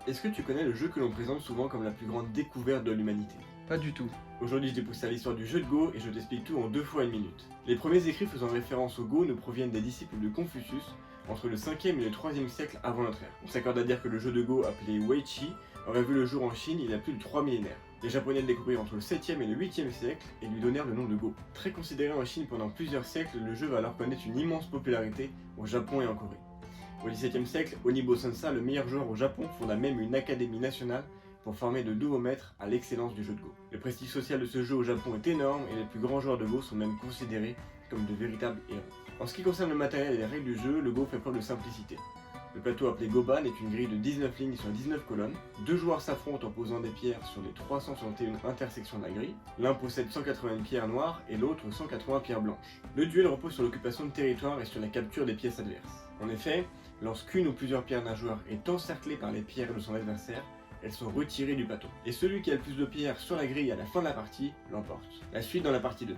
Est-ce que tu connais le jeu que l'on présente souvent comme la plus grande découverte de l'humanité? Pas du tout. Aujourd'hui, je dépousse à l'histoire du jeu de Go et je t'explique tout en 2 fois 1 minute. Les premiers écrits faisant référence au Go nous proviennent des disciples de Confucius entre le 5e et le 3e siècle avant notre ère. On s'accorde à dire que le jeu de Go, appelé Weiqi, aurait vu le jour en Chine il y a plus de 3 millénaires. Les Japonais le découvrirent entre le 7e et le 8e siècle et lui donnèrent le nom de Go. Très considéré en Chine pendant plusieurs siècles, le jeu va alors connaître une immense popularité au Japon et en Corée. Au XVIIe siècle, Onibo Sansa, le meilleur joueur au Japon, fonda même une académie nationale pour former de nouveaux maîtres à l'excellence du jeu de Go. Le prestige social de ce jeu au Japon est énorme et les plus grands joueurs de Go sont même considérés comme de véritables héros. En ce qui concerne le matériel et les règles du jeu, le Go fait preuve de simplicité. Le plateau appelé Goban est une grille de 19 lignes sur 19 colonnes. Deux joueurs s'affrontent en posant des pierres sur les 361 intersections de la grille. L'un possède 180 pierres noires et l'autre 180 pierres blanches. Le duel repose sur l'occupation de territoire et sur la capture des pièces adverses. En effet, lorsqu'une ou plusieurs pierres d'un joueur est encerclée par les pierres de son adversaire, elles sont retirées du plateau. Et celui qui a le plus de pierres sur la grille à la fin de la partie l'emporte. La suite dans la partie 2.